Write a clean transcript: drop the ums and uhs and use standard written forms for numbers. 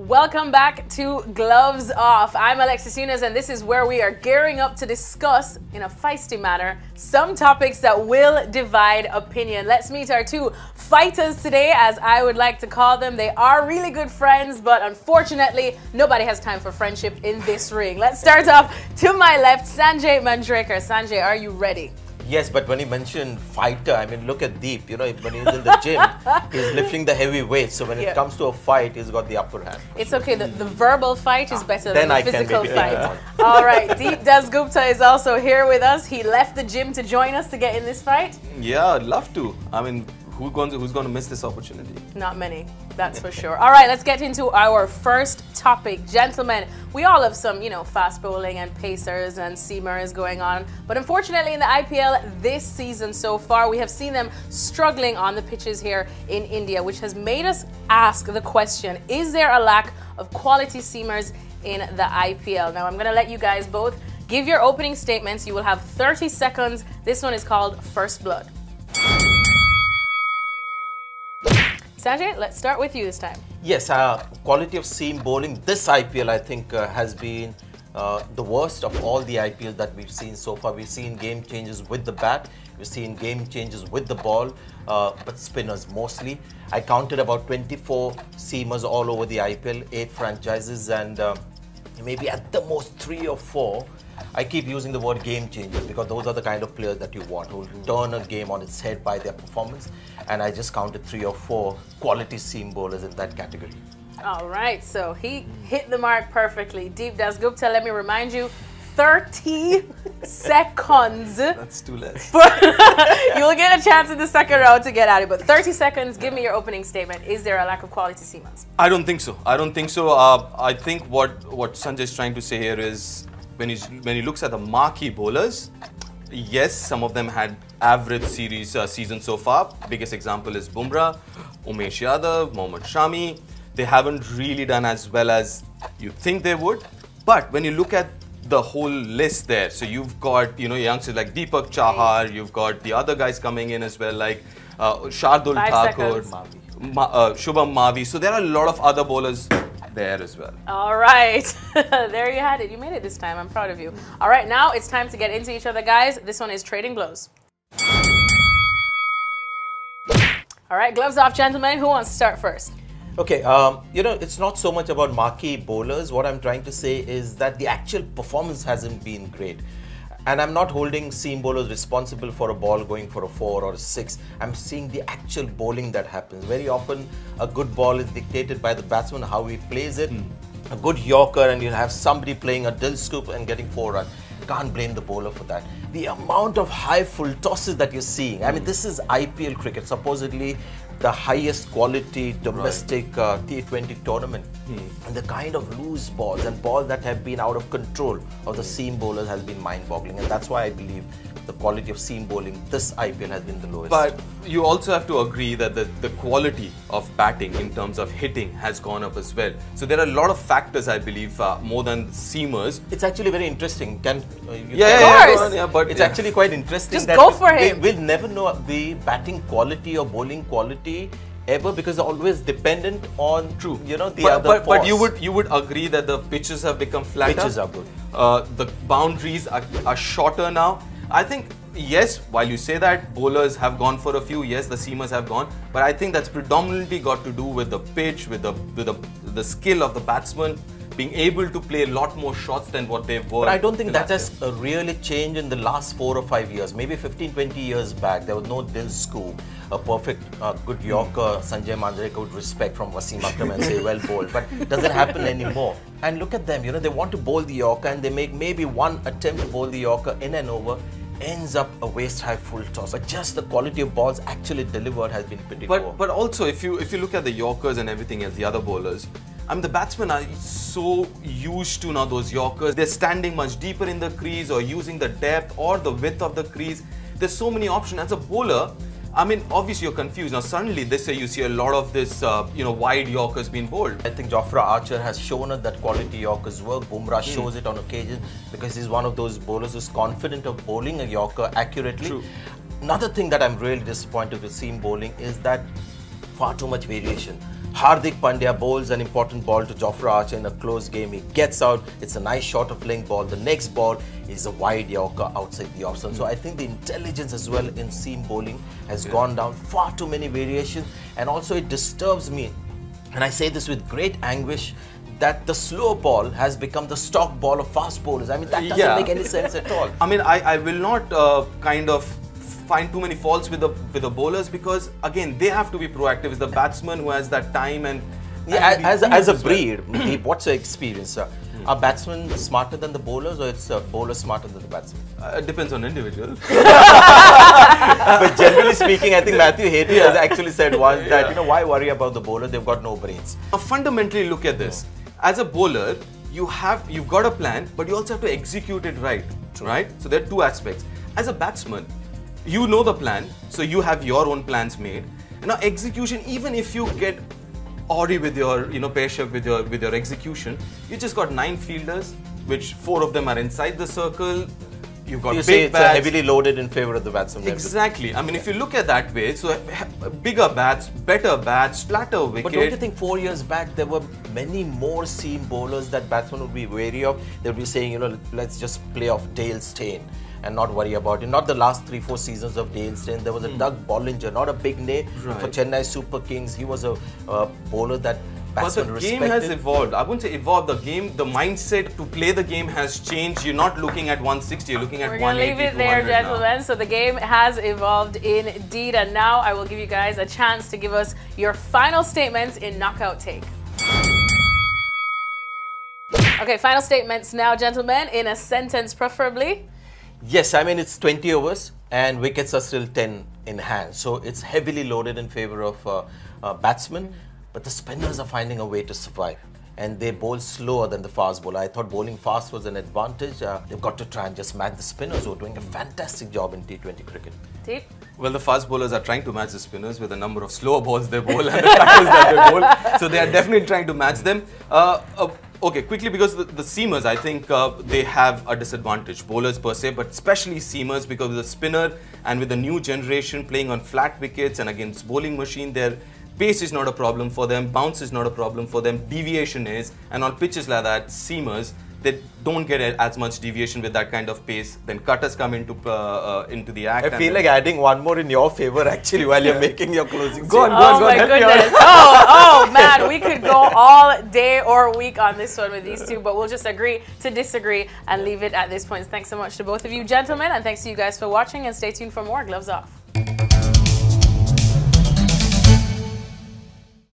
Welcome back to Gloves Off. I'm Alexis Yunus, and this is where we are gearing up to discuss, in a feisty manner, some topics that will divide opinion. Let's meet our two fighters today, as I would like to call them. They are really good friends, but unfortunately, nobody has time for friendship in this ring. Let's start off to my left, Sanjay Manjrekar. Sanjay, are you ready? Yes, but when he mentioned fighter, I mean, look at Deep. You know, when he's in the gym, he's lifting the heavy weights. So when it comes to a fight, he's got the upper hand. It's okay. The verbal fight is better than then the physical fight. All right. Deep Dasgupta is also here with us. He left the gym to join us to get in this fight. Yeah, I'd love to. I mean, who's going to miss this opportunity? Not many, that's for sure. All right, let's get into our first topic. Gentlemen, we all have some, fast bowling and pacers and seamers going on. But unfortunately, in the IPL this season so far, we have seen them struggling on the pitches here in India, which has made us ask the question, is there a lack of quality seamers in the IPL? Now, I'm going to let you guys both give your opening statements. You will have 30 seconds. This one is called First Blood. Sanjay, let's start with you this time. Yes, quality of seam bowling this IPL, I think, has been the worst of all the IPL that we've seen so far. We've seen game changes with the bat, we've seen game changes with the ball, but spinners mostly. I counted about 24 seamers all over the IPL, 8 franchises, and maybe at the most 3 or 4. I keep using the word game changer because those are the kind of players that you want, who will turn a game on its head by their performance. And I just counted 3 or 4 quality seam bowlers in that category. All right, so he hit the mark perfectly. Deep Dasgupta, let me remind you, 30 seconds. That's too less. You'll get a chance in the second round to get at it, but 30 seconds, give me your opening statement. Is there a lack of quality seamers? I don't think so. I think what Sanjay is trying to say here is, when he looks at the marquee bowlers, yes, some of them had average season so far. Biggest example is Bumrah, Umesh Yadav, Mohammad Shami. They haven't really done as well as you think they would. But when you look at the whole list there, so you've got youngsters like Deepak Chahar, you've got the other guys coming in as well, like Shardul Thakur, Shubham Mavi. So there are a lot of other bowlers there as well. All right, there you had it. You made it this time. I'm proud of you. All right, now it's time to get into each other, guys. This one is trading blows. All right, gloves off, gentlemen. Who wants to start first? Okay, it's not so much about marquee bowlers. What I'm trying to say is that the actual performance hasn't been great. And I'm not holding seam bowlers responsible for a ball going for a 4 or a 6. I'm seeing the actual bowling that happens. Very often, a good ball is dictated by the batsman, how he plays it. A good Yorker, and you have somebody playing a dill scoop and getting 4 runs. Can't blame the bowler for that. The amount of high full tosses that you're seeing. I mean, this is IPL cricket, supposedly the highest quality domestic T20 tournament. And the kind of loose balls and balls that have been out of control of the seam bowlers has been mind-boggling. And that's why I believe the quality of seam bowling this IPL has been the lowest. But you also have to agree that the quality of batting in terms of hitting has gone up as well. So there are a lot of factors, I believe, more than seamers. It's actually very interesting. But it's actually quite interesting. Just go for it. We'll never know the batting quality or bowling quality ever, because they're always dependent on but you would agree that the pitches have become flatter. Pitches are good. The boundaries are shorter now. I think, yes, while you say that bowlers have gone for a few, yes, the seamers have gone, but I think that's predominantly got to do with the pitch, with the skill of the batsman being able to play a lot more shots than what they've won. But I don't think that has really changed in the last 4 or 5 years. Maybe 15, 20 years back, there was no dill scoop, a perfect good Yorker Sanjay Manjrekar would respect from Wasim Akram and say, well bowled. But it doesn't happen anymore. And look at them, they want to bowl the Yorker and they make maybe one attempt to bowl the Yorker in and over, ends up a waist-high full toss. But just the quality of balls actually delivered has been pretty poor. But also, if you look at the Yorkers and everything else, the other bowlers, I mean, the batsmen are so used to now those Yorkers. They're standing much deeper in the crease or using the depth or the width of the crease. There's so many options. As a bowler, I mean, obviously you're confused. Now suddenly this year you see a lot of this, wide Yorkers being bowled. I think Jofra Archer has shown us that quality Yorkers work. Bumrah shows it on occasion because he's one of those bowlers who's confident of bowling a Yorker accurately. True. Another thing that I'm really disappointed with seam bowling is that far too much variation. Hardik Pandya bowls an important ball to Jofra Archer in a close game. He gets out. It's a nice shot of link ball. The next ball is a wide Yorker outside the off stump. So I think the intelligence as well in seam bowling has gone down. Far too many variations, and also it disturbs me, and I say this with great anguish, that the slow ball has become the stock ball of fast bowlers. I mean, that doesn't make any sense at all. I mean, I will not kind of find too many faults with the bowlers, because again they have to be proactive. It's the batsman who has that time and as a breed. What's your experience? Are batsmen smarter than the bowlers, or it's bowlers smarter than the batsmen? It depends on individual. But generally speaking, I think Matthew Headley has actually said once that, why worry about the bowler? They've got no brains. Now, fundamentally, look at this. As a bowler, you've got a plan, but you also have to execute it right. Right? So there are two aspects. As a batsman, you know the plan, so you have your own plans made. And now execution, even if you get awry with your patient with your execution, you just got 9 fielders, which 4 of them are inside the circle. You've got big bats. Heavily loaded in favor of the batsman. Exactly. I mean, if you look at that way, so bigger bats, better bats, flatter wicket. But don't you think 4 years back there were many more seam bowlers that batsmen would be wary of? They would be saying, let's just play off Dale Steyn and not worry about it. Not the last 3-4 seasons of Dale Steyn. There was a Doug Bollinger, not a big name for Chennai Super Kings. He was a bowler that batsmen respected. But the game has evolved. I wouldn't say evolved. The mindset to play the game has changed. You're not looking at 160, you're looking at 180. We're going to leave it there, gentlemen. So the game has evolved indeed. And now I will give you guys a chance to give us your final statements in Knockout Take. Okay, final statements now, gentlemen, in a sentence preferably. Yes, I mean, it's 20 overs and wickets are still 10 in hand. So it's heavily loaded in favor of batsmen. But the spinners are finding a way to survive. And they bowl slower than the fast bowler. I thought bowling fast was an advantage. They've got to try and just match the spinners who are doing a fantastic job in T20 cricket. Deep? Well, the fast bowlers are trying to match the spinners with the number of slower balls they bowl and the tackles that they bowl. So they are definitely trying to match them. Okay, quickly, because the seamers, I think they have a disadvantage. Bowlers per se, but especially seamers, because with the spinner and with the new generation playing on flat wickets and against bowling machine, their pace is not a problem for them, bounce is not a problem for them, deviation is, and on pitches like that, seamers, they don't get as much deviation with that kind of pace. Then cutters come into the act. I feel like adding one more in your favor actually while you're making your closing. Go on, oh my goodness. Oh man, we could go all day or week on this one with these two, but we'll just agree to disagree and leave it at this point. Thanks so much to both of you, gentlemen, and thanks to you guys for watching, and stay tuned for more. Gloves off.